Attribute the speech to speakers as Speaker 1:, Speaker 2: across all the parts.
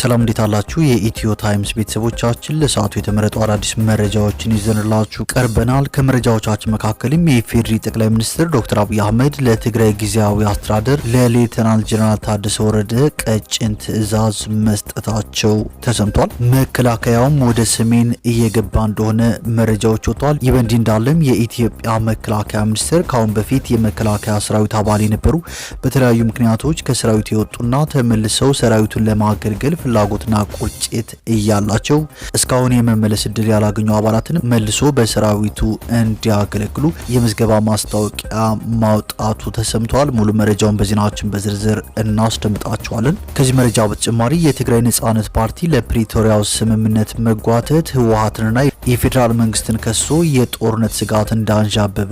Speaker 1: ሰላም እንዴት አላችሁ? የኢትዮ ታይምስ ቤተሰቦቻችን ለሰዓቱ የተመረጡ አዳዲስ መረጃዎችን ይዘንላችሁ ቀርበናል። ከመረጃዎቻችን መካከልም የኢፌዴሪ ጠቅላይ ሚኒስትር ዶክተር አብይ አህመድ ለትግራይ ጊዜያዊ አስተዳደር ለሌተናል ጀነራል ታደሰ ወረደ ቀጭን ትዕዛዝ መስጠታቸው ተሰምቷል። መከላከያውም ወደ ሰሜን እየገባ እንደሆነ መረጃዎች ወጥተዋል። ይህ በእንዲህ እንዳለም የኢትዮጵያ መከላከያ ሚኒስትር ካሁን በፊት የመከላከያ ሰራዊት አባል የነበሩ በተለያዩ ምክንያቶች ከሰራዊቱ የወጡና ተመልሰው ሰራዊቱን ለማገልገል ፍላጎትና ቁጭት እያላቸው እስካሁን የመመለስ እድል ያላገኙ አባላትን መልሶ በሰራዊቱ እንዲያገለግሉ የምዝገባ ማስታወቂያ ማውጣቱ ተሰምቷል። ሙሉ መረጃውን በዜናችን በዝርዝር እናስደምጣቸዋለን። ከዚህ መረጃ በተጨማሪ የትግራይ ነጻነት ፓርቲ ለፕሪቶሪያው ስምምነት መጓተት ህወሓትንና የፌዴራል መንግስትን ከሶ የጦርነት ስጋት እንዳንዣበበ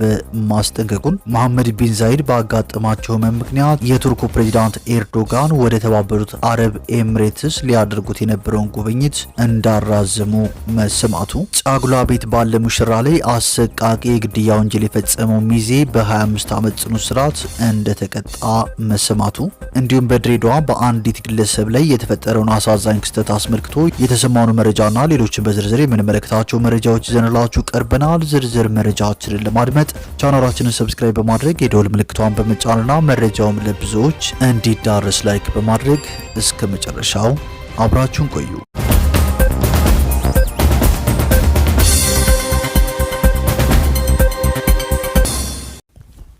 Speaker 1: ማስጠንቀቁን፣ መሐመድ ቢን ዛይድ ባጋጠማቸው ህመም ምክንያት የቱርኩ ፕሬዝዳንት ኤርዶጋን ወደ ተባበሩት አረብ ኤምሬትስ ሊያደርጉት የነበረውን ጉብኝት እንዳራዘሙ መሰማቱ፣ ጫጉላ ቤት ባለ ሙሽራ ላይ አሰቃቂ የግድያ ወንጀል የፈጸመው ሚዜ በ25 ዓመት ጽኑ እስራት እንደተቀጣ መሰማቱ፣ እንዲሁም በድሬዳዋ በአንዲት ግለሰብ ላይ የተፈጠረውን አሳዛኝ ክስተት አስመልክቶ የተሰማውን መረጃና ሌሎችን በዝርዝር የምንመለከታቸው መረጃዎች ይዘንላችሁ ቀርበናል። ዝርዝር መረጃዎችን ለማድመጥ ቻናላችንን ሰብስክራይብ በማድረግ የደወል ምልክቷን በመጫንና መረጃውም ለብዙዎች እንዲዳረስ ላይክ በማድረግ እስከ መጨረሻው አብራችሁን ቆዩ።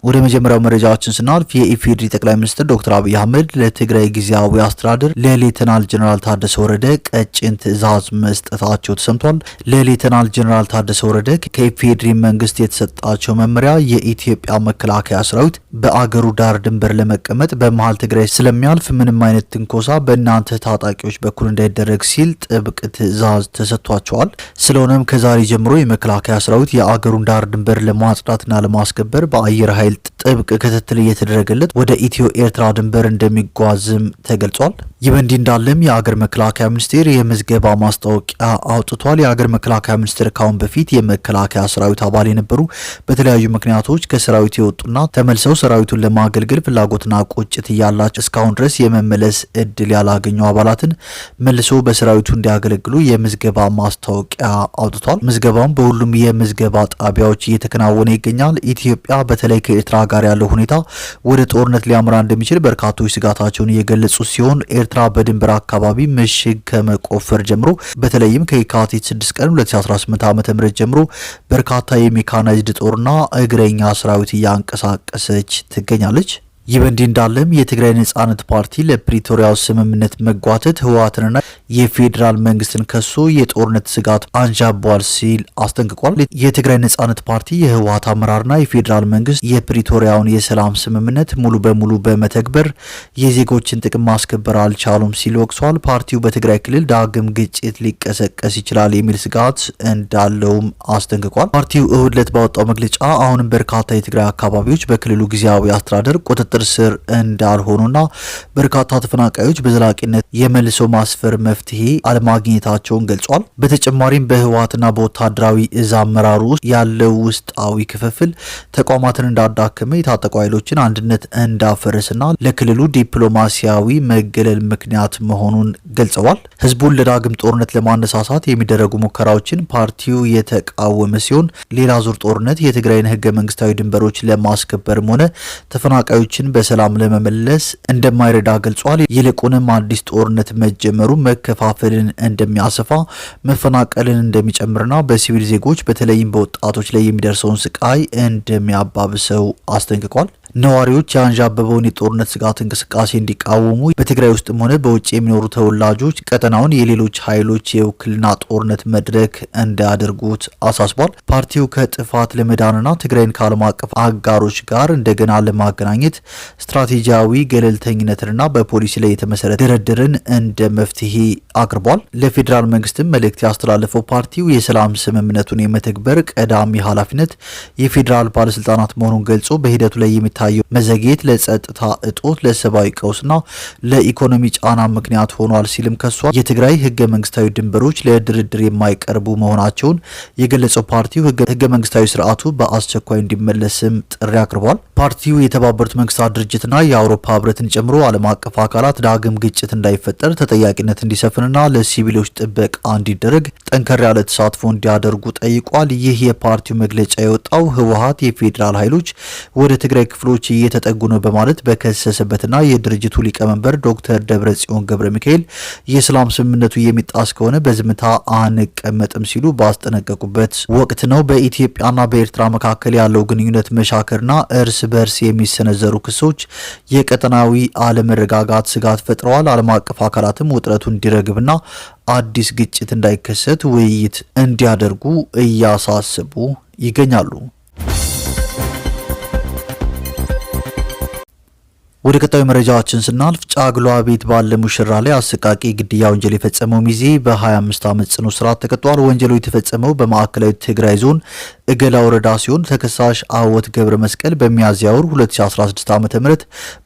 Speaker 1: ወደ መጀመሪያው መረጃችን ስናልፍ የኢፌዴሪ ጠቅላይ ሚኒስትር ዶክተር አብይ አህመድ ለትግራይ ጊዜያዊ አስተዳደር ለሌተናል ጀነራል ታደሰ ወረደ ቀጭን ትዕዛዝ መስጠታቸው ተሰምቷል። ለሌተናል ጀነራል ታደሰ ወረደ ከኢፌዴሪ መንግስት የተሰጣቸው መመሪያ የኢትዮጵያ መከላከያ ሰራዊት በአገሩ ዳር ድንበር ለመቀመጥ በመሃል ትግራይ ስለሚያልፍ ምንም አይነት ትንኮሳ በእናንተ ታጣቂዎች በኩል እንዳይደረግ ሲል ጥብቅ ትዕዛዝ ተሰጥቷቸዋል። ስለሆነም ከዛሬ ጀምሮ የመከላከያ ሰራዊት የአገሩን ዳር ድንበር ለማጽዳትና ለማስከበር በአየር ኃይል ጥብቅ ክትትል እየተደረገለት ወደ ኢትዮ ኤርትራ ድንበር እንደሚጓዝም ተገልጿል። ይህ በእንዲህ እንዳለም የአገር መከላከያ ሚኒስቴር የምዝገባ ማስታወቂያ አውጥቷል። የአገር መከላከያ ሚኒስቴር ካሁን በፊት የመከላከያ ሰራዊት አባል የነበሩ በተለያዩ ምክንያቶች ከሰራዊቱ የወጡና ተመልሰው ሰራዊቱን ለማገልገል ፍላጎትና ቁጭት እያላቸው እስካሁን ድረስ የመመለስ እድል ያላገኙ አባላትን መልሶ በሰራዊቱ እንዲያገለግሉ የምዝገባ ማስታወቂያ አውጥቷል። ምዝገባውም በሁሉም የምዝገባ ጣቢያዎች እየተከናወነ ይገኛል። ኢትዮጵያ በተለይ ከኤርትራ ጋር ያለው ሁኔታ ወደ ጦርነት ሊያመራ እንደሚችል በርካቶች ስጋታቸውን እየገለጹ ሲሆን ኤርትራ በድንበር አካባቢ ምሽግ ከመቆፈር ጀምሮ በተለይም ከየካቲት 6 ቀን 2018 ዓ.ም ጀምሮ በርካታ የሜካናይዝድ ጦርና እግረኛ ሰራዊት እያንቀሳቀሰች ትገኛለች። ይህ በእንዲህ እንዳለም የትግራይ ነጻነት ፓርቲ ለፕሪቶሪያው ስምምነት መጓተት ህወሓትንና የፌዴራል መንግስትን ከሶ የጦርነት ስጋት አንዣቧል ሲል አስጠንቅቋል። የትግራይ ነጻነት ፓርቲ የህወሓት አመራርና የፌዴራል መንግስት የፕሪቶሪያውን የሰላም ስምምነት ሙሉ በሙሉ በመተግበር የዜጎችን ጥቅም ማስከበር አልቻሉም ሲል ወቅሷል። ፓርቲው በትግራይ ክልል ዳግም ግጭት ሊቀሰቀስ ይችላል የሚል ስጋት እንዳለውም አስጠንቅቋል። ፓርቲው እሁድ ዕለት ባወጣው መግለጫ አሁንም በርካታ የትግራይ አካባቢዎች በክልሉ ጊዜያዊ አስተዳደር ቁጥጥር ስር እንዳልሆኑና በርካታ ተፈናቃዮች በዘላቂነት የመልሶ ማስፈር መፍትሄ አለማግኘታቸውን ገልጿል። በተጨማሪም በህወሓትና በወታደራዊ እዝ አመራሩ ውስጥ ያለው ውስጣዊ ክፍፍል ተቋማትን እንዳዳከመ፣ የታጠቁ ኃይሎችን አንድነት እንዳፈረስና ለክልሉ ዲፕሎማሲያዊ መገለል ምክንያት መሆኑን ገልጸዋል። ህዝቡን ለዳግም ጦርነት ለማነሳሳት የሚደረጉ ሙከራዎችን ፓርቲው የተቃወመ ሲሆን ሌላ ዙር ጦርነት የትግራይን ህገ መንግስታዊ ድንበሮች ለማስከበርም ሆነ ተፈናቃዮችን በሰላም ለመመለስ እንደማይረዳ ገልጿል። ይልቁንም አዲስ ጦርነት መጀመሩ መከፋፈልን እንደሚያሰፋ፣ መፈናቀልን እንደሚጨምርና በሲቪል ዜጎች በተለይም በወጣቶች ላይ የሚደርሰውን ስቃይ እንደሚያባብሰው አስጠንቅቋል። ነዋሪዎች የአንዣበበውን የጦርነት ስጋት እንቅስቃሴ እንዲቃወሙ በትግራይ ውስጥም ሆነ በውጭ የሚኖሩ ተወላጆች ቀጠናውን የሌሎች ኃይሎች የውክልና ጦርነት መድረክ እንዳያደርጉት አሳስቧል። ፓርቲው ከጥፋት ለመዳንና ትግራይን ከዓለም አቀፍ አጋሮች ጋር እንደገና ለማገናኘት ስትራቴጂያዊ ገለልተኝነትንና በፖሊሲ ላይ የተመሰረተ ድርድርን እንደ መፍትሄ አቅርቧል። ለፌዴራል መንግስትም መልእክት ያስተላለፈው ፓርቲው የሰላም ስምምነቱን የመተግበር ቀዳሚ ኃላፊነት የፌዴራል ባለስልጣናት መሆኑን ገልጾ በሂደቱ ላይ የታየው መዘግየት ለጸጥታ እጦት፣ ለሰብአዊ ቀውስና ለኢኮኖሚ ጫና ምክንያት ሆኗል ሲልም ከሷል። የትግራይ ህገ መንግስታዊ ድንበሮች ለድርድር የማይቀርቡ መሆናቸውን የገለጸው ፓርቲው ህገ መንግስታዊ ስርዓቱ በአስቸኳይ እንዲመለስም ጥሪ አቅርቧል። ፓርቲው የተባበሩት መንግስታት ድርጅትና የአውሮፓ ህብረትን ጨምሮ ዓለም አቀፍ አካላት ዳግም ግጭት እንዳይፈጠር ተጠያቂነት እንዲሰፍንና ለሲቪሎች ጥበቃ እንዲደረግ ጠንከር ያለ ተሳትፎ እንዲያደርጉ ጠይቋል። ይህ የፓርቲው መግለጫ የወጣው ህወሓት የፌዴራል ኃይሎች ወደ ትግራይ ክፍሎች እየተጠጉ ነው በማለት በከሰሰበትና የድርጅቱ ሊቀመንበር ዶክተር ደብረጽዮን ገብረ ሚካኤል የሰላም ስምምነቱ የሚጣስ ከሆነ በዝምታ አንቀመጥም ሲሉ ባስጠነቀቁበት ወቅት ነው። በኢትዮጵያና በኤርትራ መካከል ያለው ግንኙነት መሻከርና እርስ በርስ የሚሰነዘሩ ክሶች የቀጠናዊ አለመረጋጋት ስጋት ፈጥረዋል። ዓለም አቀፍ አካላትም ውጥረቱ እንዲረግብና አዲስ ግጭት እንዳይከሰት ውይይት እንዲያደርጉ እያሳሰቡ ይገኛሉ። ወደ ቀጣዩ መረጃችን ስናልፍ ጫግሏ ቤት ባለ ሙሽራ ላይ አሰቃቂ ግድያ ወንጀል የፈጸመው ሚዜ በ25 ዓመት ጽኑ እስራት ተቀጥቷል። ወንጀሉ የተፈጸመው በማዕከላዊ ትግራይ ዞን እገላ ወረዳ ሲሆን ተከሳሽ አወት ገብረ መስቀል በሚያዝያ ወር 2016 ዓ.ም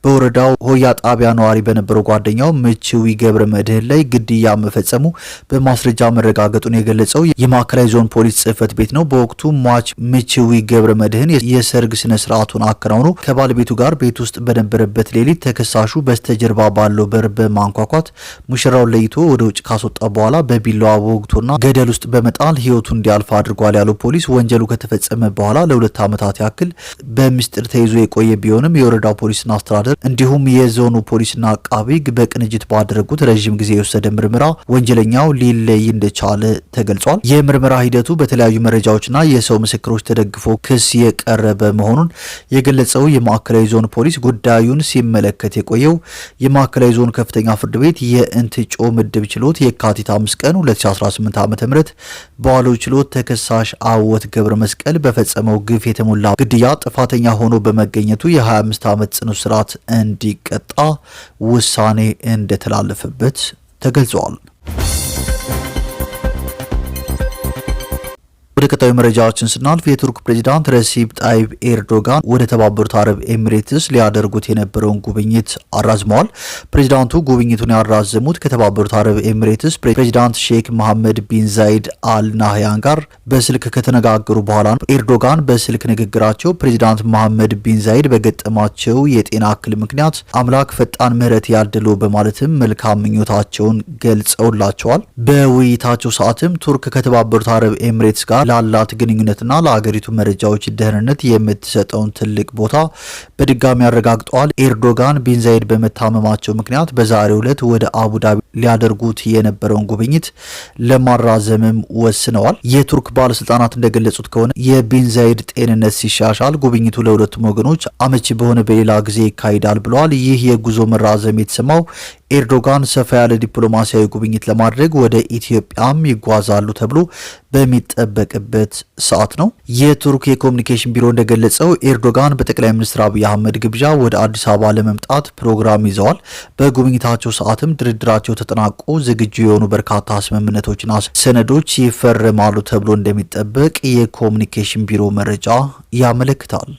Speaker 1: በወረዳው ሆያ ጣቢያ ነዋሪ በነበረው ጓደኛው ምችዊ ገብረ መድህን ላይ ግድያ መፈጸሙ በማስረጃ መረጋገጡን የገለጸው የማዕከላዊ ዞን ፖሊስ ጽሕፈት ቤት ነው። በወቅቱ ሟች ምችዊ ገብረ መድህን የሰርግ ስነ ስርዓቱን አከናውኖ ከባለቤቱ ጋር ቤት ውስጥ በነበረበት ሌሊት ተከሳሹ በስተጀርባ ባለው በር በማንኳኳት ሙሽራውን ለይቶ ወደ ውጭ ካስወጣ በኋላ በቢላዋ ወግቶና ገደል ውስጥ በመጣል ሕይወቱ እንዲያልፍ አድርጓል ያለው ፖሊስ ወንጀሉ ከተፈጸመ በኋላ ለ2 ዓመታት ያክል በሚስጥር ተይዞ የቆየ ቢሆንም የወረዳው ፖሊስና አስተዳደር እንዲሁም የዞኑ ፖሊስና አቃቢ ሕግ በቅንጅት ባደረጉት ረዥም ጊዜ የወሰደ ምርመራ ወንጀለኛው ሊለይ እንደቻለ ተገልጿል። የምርመራ ሂደቱ በተለያዩ መረጃዎችና የሰው ምስክሮች ተደግፎ ክስ የቀረበ መሆኑን የገለጸው የማዕከላዊ ዞን ፖሊስ ጉዳዩን ሲመለከት የቆየው የማዕከላዊ ዞን ከፍተኛ ፍርድ ቤት የእንትጮ ምድብ ችሎት የካቲት 5 ቀን 2018 ዓ.ም በዋለው ችሎት ተከሳሽ አወት ገብረ መስቀል በፈጸመው ግፍ የተሞላ ግድያ ጥፋተኛ ሆኖ በመገኘቱ የ25 ዓመት ጽኑ እስራት እንዲቀጣ ውሳኔ እንደተላለፈበት ተገልጿል። ወደ ቀጣዩ መረጃዎችን ስናልፍ የቱርክ ፕሬዝዳንት ረሲፕ ጣይብ ኤርዶጋን ወደ ተባበሩት አረብ ኤሚሬትስ ሊያደርጉት የነበረውን ጉብኝት አራዝመዋል። ፕሬዝዳንቱ ጉብኝቱን ያራዘሙት ከተባበሩት አረብ ኤሚሬትስ ፕሬዝዳንት ሼክ መሐመድ ቢን ዛይድ አል ናህያን ጋር በስልክ ከተነጋገሩ በኋላ ነው። ኤርዶጋን በስልክ ንግግራቸው ፕሬዝዳንት መሐመድ ቢን ዛይድ በገጠማቸው የጤና እክል ምክንያት አምላክ ፈጣን ምህረት ያድለው በማለትም መልካም ምኞታቸውን ገልጸውላቸዋል። በውይይታቸው ሰዓትም ቱርክ ከተባበሩት አረብ ኤሚሬትስ ጋር ላላት ግንኙነትና ለሀገሪቱ መረጃዎች ደህንነት የምትሰጠውን ትልቅ ቦታ በድጋሚ አረጋግጠዋል። ኤርዶጋን ቢን ዛይድ በመታመማቸው ምክንያት በዛሬው ዕለት ወደ አቡዳቢ ሊያደርጉት የነበረውን ጉብኝት ለማራዘምም ወስነዋል። የቱርክ ባለስልጣናት እንደገለጹት ከሆነ የቢን ዛይድ ጤንነት ሲሻሻል ጉብኝቱ ለሁለቱም ወገኖች አመቺ በሆነ በሌላ ጊዜ ይካሄዳል ብለዋል። ይህ የጉዞ መራዘም የተሰማው ኤርዶጋን ሰፋ ያለ ዲፕሎማሲያዊ ጉብኝት ለማድረግ ወደ ኢትዮጵያም ይጓዛሉ ተብሎ በሚጠበቅበት ሰዓት ነው። የቱርክ የኮሚኒኬሽን ቢሮ እንደገለጸው ኤርዶጋን በጠቅላይ ሚኒስትር አብይ አህመድ ግብዣ ወደ አዲስ አበባ ለመምጣት ፕሮግራም ይዘዋል። በጉብኝታቸው ሰዓትም ድርድራቸው ተጠናቆ ዝግጁ የሆኑ በርካታ ስምምነቶችና ሰነዶች ይፈረማሉ ተብሎ እንደሚጠበቅ የኮሚኒኬሽን ቢሮ መረጃ ያመለክታል።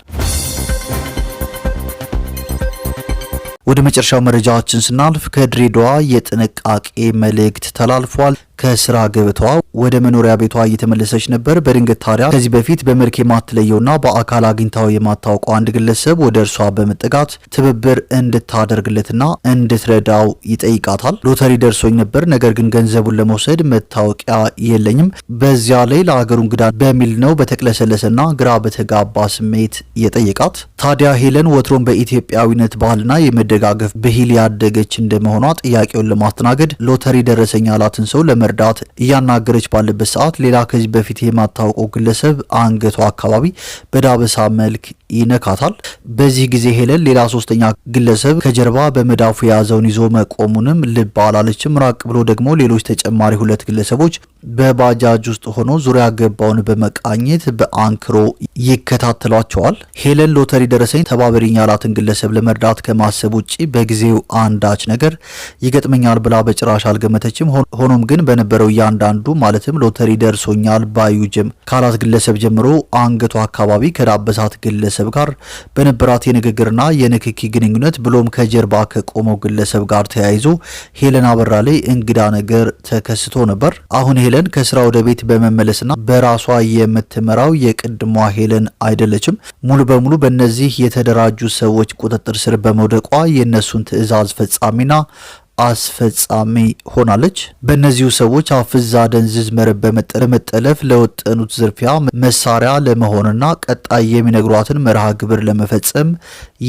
Speaker 1: ወደ መጨረሻው መረጃዎችን ስናልፍ ከድሬዳዋ የጥንቃቄ መልእክት ተላልፏል። ከስራ ገበታዋ ወደ መኖሪያ ቤቷ እየተመለሰች ነበር። በድንገት ታዲያ ከዚህ በፊት በመልክ የማትለየውና በአካል አግኝታው የማታውቀው አንድ ግለሰብ ወደ እርሷ በመጠጋት ትብብር እንድታደርግለትና እንድትረዳው ይጠይቃታል። ሎተሪ ደርሶኝ ነበር፣ ነገር ግን ገንዘቡን ለመውሰድ መታወቂያ የለኝም። በዚያ ላይ ለሀገሩ እንግዳ በሚል ነው በተቅለሰለሰና ግራ በተጋባ ስሜት የጠየቃት። ታዲያ ሄለን ወትሮም በኢትዮጵያዊነት ባህልና የመደጋገፍ ብሂል ያደገች እንደመሆኗ ጥያቄውን ለማስተናገድ ሎተሪ ደረሰኝ ያላትን ሰው ለመርዳት እያናገረች ባለበት ሰዓት ሌላ ከዚህ በፊት የማታውቀው ግለሰብ አንገቷ አካባቢ በዳበሳ መልክ ይነካታል። በዚህ ጊዜ ሄለን ሌላ ሶስተኛ ግለሰብ ከጀርባ በመዳፉ የያዘውን ይዞ መቆሙንም ልብ አላለችም። ራቅ ብሎ ደግሞ ሌሎች ተጨማሪ 2 ግለሰቦች በባጃጅ ውስጥ ሆኖ ዙሪያ ገባውን በመቃኘት በአንክሮ ይከታተሏቸዋል። ሄለን ሎተሪ ደረሰኝ ተባበሪኝ ያላትን ግለሰብ ለመርዳት ከማሰብ ውጭ ውጪ በጊዜው አንዳች ነገር ይገጥመኛል ብላ በጭራሽ አልገመተችም። ሆኖም ግን በነበረው እያንዳንዱ ማለትም ሎተሪ ደርሶኛል ባዩ ካላት ግለሰብ ጀምሮ አንገቷ አካባቢ ከዳበሳት ግለሰብ ጋር በነበራት የንግግርና የንክኪ ግንኙነት ብሎም ከጀርባ ከቆመው ግለሰብ ጋር ተያይዞ ሄለን አበራ ላይ እንግዳ ነገር ተከስቶ ነበር። አሁን ሄለን ከስራ ወደ ቤት በመመለስና በራሷ የምትመራው የቅድሟ ሄለን አይደለችም። ሙሉ በሙሉ በእነዚህ የተደራጁ ሰዎች ቁጥጥር ስር በመውደቋ የእነሱን ትዕዛዝ ፈጻሚና አስፈጻሚ ሆናለች። በእነዚሁ ሰዎች አፍዛ ደንዝዝ መረብ በመጠለፍ ለወጠኑት ዝርፊያ መሳሪያ ለመሆንና ቀጣይ የሚነግሯትን መርሃ ግብር ለመፈጸም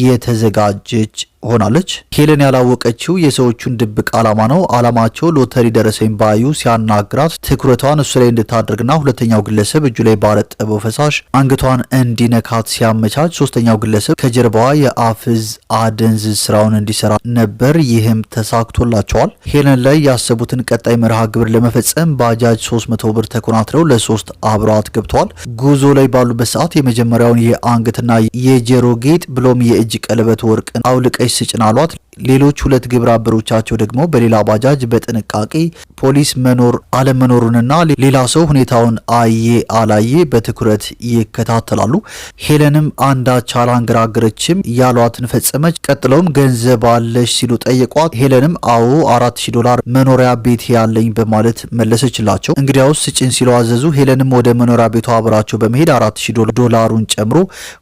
Speaker 1: የተዘጋጀች ሆናለች። ሄለን ያላወቀችው የሰዎቹን ድብቅ ዓላማ ነው። ዓላማቸው ሎተሪ ደረሰኝ ባዩ ሲያናግራት ትኩረቷን እሱ ላይ እንድታደርግና ሁለተኛው ግለሰብ እጁ ላይ ባረጠበው ፈሳሽ አንገቷን እንዲነካት ሲያመቻች፣ ሶስተኛው ግለሰብ ከጀርባዋ የአፍዝ አደንዝዝ ስራውን እንዲሰራ ነበር። ይህም ተሳክቶላቸዋል። ሄለን ላይ ያሰቡትን ቀጣይ መርሃ ግብር ለመፈጸም ባጃጅ 300 ብር ተኮናትረው ለሶስት አብረዋት ገብተዋል። ጉዞ ላይ ባሉበት ሰዓት የመጀመሪያውን የአንገትና የጆሮ ጌጥ ብሎም የእጅ ቀለበት ወርቅን አውልቀ ስጭን አሏት። ሌሎች ሁለት ግብረ አበሮቻቸው ደግሞ በሌላ ባጃጅ በጥንቃቄ ፖሊስ መኖር አለመኖሩንና ሌላ ሰው ሁኔታውን አየ አላየ በትኩረት ይከታተላሉ። ሄለንም አንዳች አላንገራገረችም፣ ያሏትን ፈጸመች። ቀጥለውም ገንዘብ አለሽ ሲሉ ጠየቋት። ሄለንም አዎ $4000 መኖሪያ ቤት ያለኝ በማለት መለሰችላቸው። እንግዲያውስ ስጭን ሲሉ አዘዙ። ሄለንም ወደ መኖሪያ ቤቷ አብራቸው በመሄድ $4000ን ጨምሮ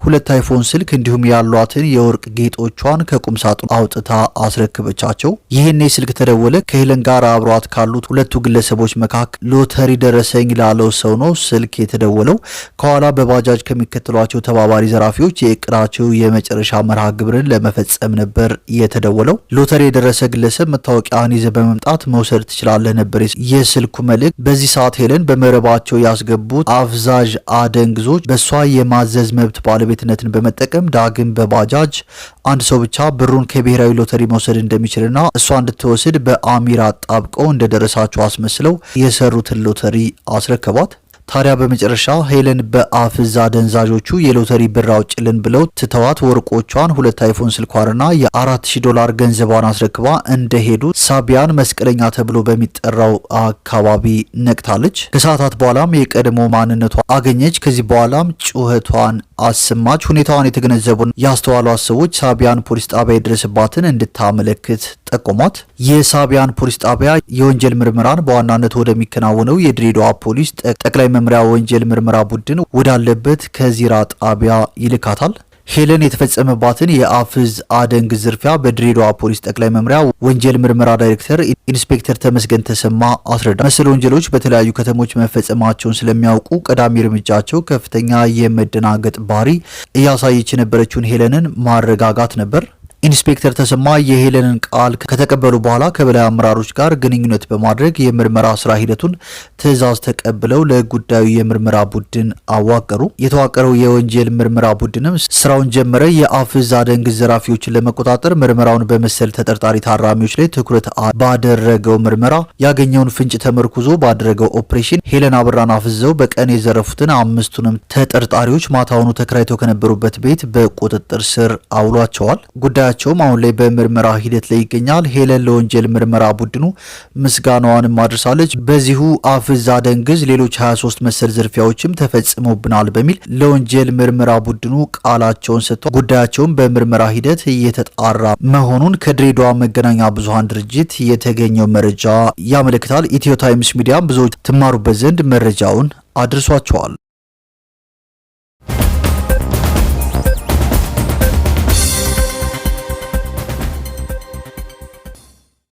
Speaker 1: 2 አይፎን ስልክ እንዲሁም ያሏትን የወርቅ ጌጦቿን ከቁም ሳጥኑ አውጥታ አስረክበቻቸው። ይህኔ ስልክ ተደወለ። ከሄለን ጋር አብሯት ካሉት ሁለቱ ግለሰቦች መካከል ሎተሪ ደረሰኝ ላለው ሰው ነው ስልክ የተደወለው። ከኋላ በባጃጅ ከሚከተሏቸው ተባባሪ ዘራፊዎች የእቅዳቸው የመጨረሻ መርሃ ግብርን ለመፈጸም ነበር የተደወለው። ሎተሪ የደረሰ ግለሰብ መታወቂያን ይዘ በመምጣት መውሰድ ትችላለህ ነበር የስልኩ መልእክት። በዚህ ሰዓት ሄለን በመረባቸው ያስገቡት አፍዛዥ አደንግዞች በእሷ የማዘዝ መብት ባለቤትነትን በመጠቀም ዳግም በባጃጅ አንድ ሰው ብቻ ብሩን ከብሔራዊ ሎተሪ መውሰድ እንደሚችልና እሷ እንድትወስድ በአሚር አጣብቀው እንደደረሳቸው አስመስለው የሰሩትን ሎተሪ አስረከቧት። ታዲያ በመጨረሻ ሄለን በአፍዝ አደንዛዦቹ የሎተሪ ብር አውጭልን ብለው ትተዋት ወርቆቿን 2 አይፎን ስልኳንና $4000 ገንዘቧን አስረክባ እንደሄዱ ሳቢያን መስቀለኛ ተብሎ በሚጠራው አካባቢ ነቅታለች። ከሰዓታት በኋላም የቀድሞ ማንነቷ አገኘች። ከዚህ በኋላም ጩኸቷን አሰማች። ሁኔታዋን የተገነዘቡን ያስተዋሏት ሰዎች ሳቢያን ፖሊስ ጣቢያ የደረሰባትን እንድታመለክት ጠቆሟት። የሳቢያን ፖሊስ ጣቢያ የወንጀል ምርመራን በዋናነት ወደሚከናወነው የድሬዳዋ ፖሊስ ጠቅላይ መምሪያ ወንጀል ምርመራ ቡድን ወዳለበት ከዚራ ጣቢያ ይልካታል። ሄለን የተፈጸመባትን የአፍዝ አደንግዝ ዝርፊያ በድሬዳዋ ፖሊስ ጠቅላይ መምሪያ ወንጀል ምርመራ ዳይሬክተር ኢንስፔክተር ተመስገን ተሰማ አስረዳ። መሰል ወንጀሎች በተለያዩ ከተሞች መፈጸማቸውን ስለሚያውቁ ቀዳሚ እርምጃቸው ከፍተኛ የመደናገጥ ባህሪ እያሳየች የነበረችውን ሄለንን ማረጋጋት ነበር። ኢንስፔክተር ተሰማ የሄለንን ቃል ከተቀበሉ በኋላ ከበላይ አመራሮች ጋር ግንኙነት በማድረግ የምርመራ ስራ ሂደቱን ትዕዛዝ ተቀብለው ለጉዳዩ የምርመራ ቡድን አዋቀሩ። የተዋቀረው የወንጀል ምርመራ ቡድንም ስራውን ጀመረ። የአፍዝ አደንግዝ ዘራፊዎችን ለመቆጣጠር ምርመራውን በመሰል ተጠርጣሪ ታራሚዎች ላይ ትኩረት ባደረገው ምርመራ ያገኘውን ፍንጭ ተመርኩዞ ባደረገው ኦፕሬሽን ሄለን አበራን አፍዘው በቀን የዘረፉትን 5ቱንም ተጠርጣሪዎች ማታውኑ ተከራይተው ከነበሩበት ቤት በቁጥጥር ስር አውሏቸዋል። ጉዳያቸውም አሁን ላይ በምርመራ ሂደት ላይ ይገኛል። ሄለን ለወንጀል ምርመራ ቡድኑ ምስጋናዋንም አድርሳለች። በዚሁ አፍዝ አደንግዝ ሌሎች 23 መሰል ዝርፊያዎችም ተፈጽሞብናል በሚል ለወንጀል ምርመራ ቡድኑ ቃላቸውን ሰጥተው ጉዳያቸውን በምርመራ ሂደት እየተጣራ መሆኑን ከድሬዳዋ መገናኛ ብዙሃን ድርጅት የተገኘው መረጃ ያመለክታል። ኢትዮ ታይምስ ሚዲያም ብዙዎች ትማሩበት ዘንድ መረጃውን አድርሷቸዋል።